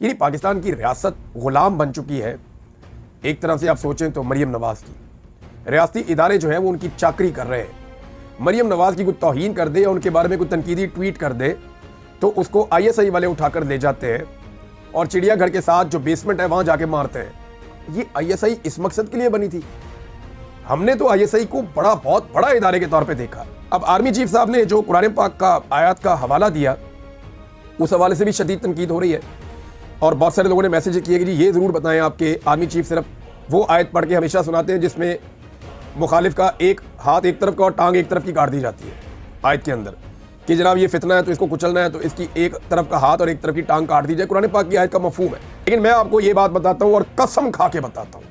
यानी पाकिस्तान की रियासत गुलाम बन चुकी है। एक तरफ से आप सोचें तो मरियम नवाज की रियासती इदारे जो हैं वो उनकी चाकरी कर रहे हैं। मरियम नवाज की कोई तौहीन कर दे या उनके बारे में कोई तनकीदी ट्वीट कर दे तो उसको ISI वाले उठाकर ले जाते हैं और चिड़ियाघर के साथ जो बेसमेंट है वहां जाके मारते हैं। ये ISI इस मकसद के लिए बनी थी। हमने तो ISI को बहुत बड़ा इदारे के तौर पे देखा। अब आर्मी चीफ साहब ने जो कुरान पाक का आयत का हवाला दिया उस हवाले से भी शदीद तनकीद हो रही है और बहुत सारे लोगों ने मैसेज किए कि जी ये ज़रूर बताएं आपके आर्मी चीफ सिर्फ वो आयत पढ़ के हमेशा सुनाते हैं जिसमें मुखालिफ का एक हाथ एक तरफ का और टांग एक तरफ की काट दी जाती है आयत के अंदर कि जनाब ये फितना है तो इसको कुचलना है तो इसकी एक तरफ का हाथ और एक तरफ की टांग काट दी जाए। कुरान पाक की आयत का मफहूम है। लेकिन मैं आपको ये बात बताता हूँ और कसम खा के बताता हूँ,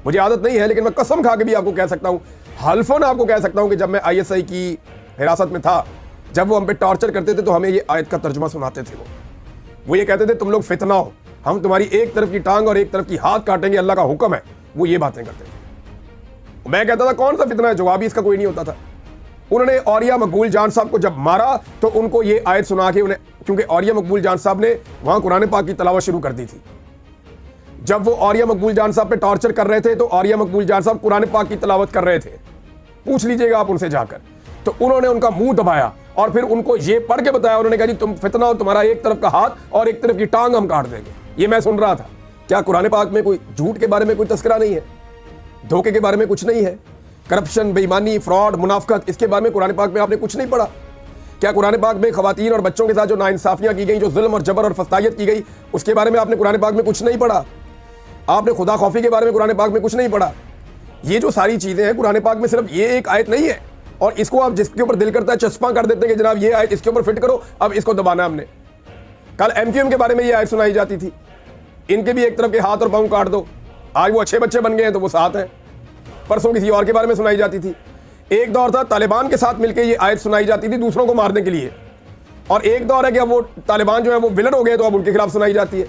मुझे आदत नहीं है लेकिन मैं कसम खा के भी आपको कह सकता हूँ, हल्फन आपको कह सकता हूँ कि जब मैं ISI की हिरासत में था, जब वो हम पे टॉर्चर करते थे तो हमें ये आयत का तर्जुमा सुनाते थे। वो ये कहते थे तुम लोग फितना हो, हम तुम्हारी एक तरफ की टांग और एक तरफ की हाथ काटेंगे, अल्लाह का हुक्म है। वो ये बातें करते थे। मैं कहता था कौन सा फितना है, जवाब ही इसका कोई नहीं होता था। उन्होंने औरिया मकबूल जान साहब को जब मारा तो उनको ये आयत सुना के उन्हें, क्योंकि औरिया मकबूल जान साहब ने वहां कुरान पाक की तलावत शुरू कर दी थी। जब वो औरिया मकबूल जान साहब पे टॉर्चर कर रहे थे तो औरिया मकबूल जान साहब कुरान पाक की तलावत कर रहे थे, पूछ लीजिएगा आप उनसे जाकर। तो उन्होंने उनका मुंह दबाया और फिर उनको ये पढ़ के बताया, उन्होंने कहा जी तुम फितना हो, तुम्हारा एक तरफ का हाथ और एक तरफ की टांग हम काट देंगे। ये मैं सुन रहा था। क्या कुरान पाक में कोई झूठ के बारे में कोई तस्करा नहीं है, धोखे के बारे में कुछ नहीं है, करप्शन, बेईमानी, फ्रॉड, मुनाफकत, इसके बारे में कुरान पाक में आपने कुछ नहीं पढ़ा? क्या कुरान पाक में खवातीन और बच्चों के साथ जो नाइंसाफियां की गई, जो जुल्म और जबर और फसायत की गई, उसके बारे में आपने कुरान पाक में कुछ नहीं पढ़ा? आपने खुदा खौफी के बारे में कुरान पाक में कुछ नहीं पढ़ा? ये जो सारी चीजें हैं कुरान पाक में सिर्फ ये एक आयत नहीं है और इसको आप जिसके ऊपर दिल करता है चस्पा कर देते हैं कि जनाब ये आयत इसके ऊपर फिट करो, अब इसको दबाना हमने। कल MQM के बारे में ये आयत सुनाई जाती थी, इनके भी एक तरफ के हाथ और पांव काट दो। आज वो अच्छे बच्चे बन गए हैं तो वो साथ हैं। परसों किसी और के बारे में सुनाई जाती थी। एक दौर था तालिबान के साथ मिलकर ये आयत सुनाई जाती थी दूसरों को मारने के लिए, और एक दौर है कि अब वो तालिबान जो है वो विलन हो गए तो अब उनके खिलाफ सुनाई जाती है।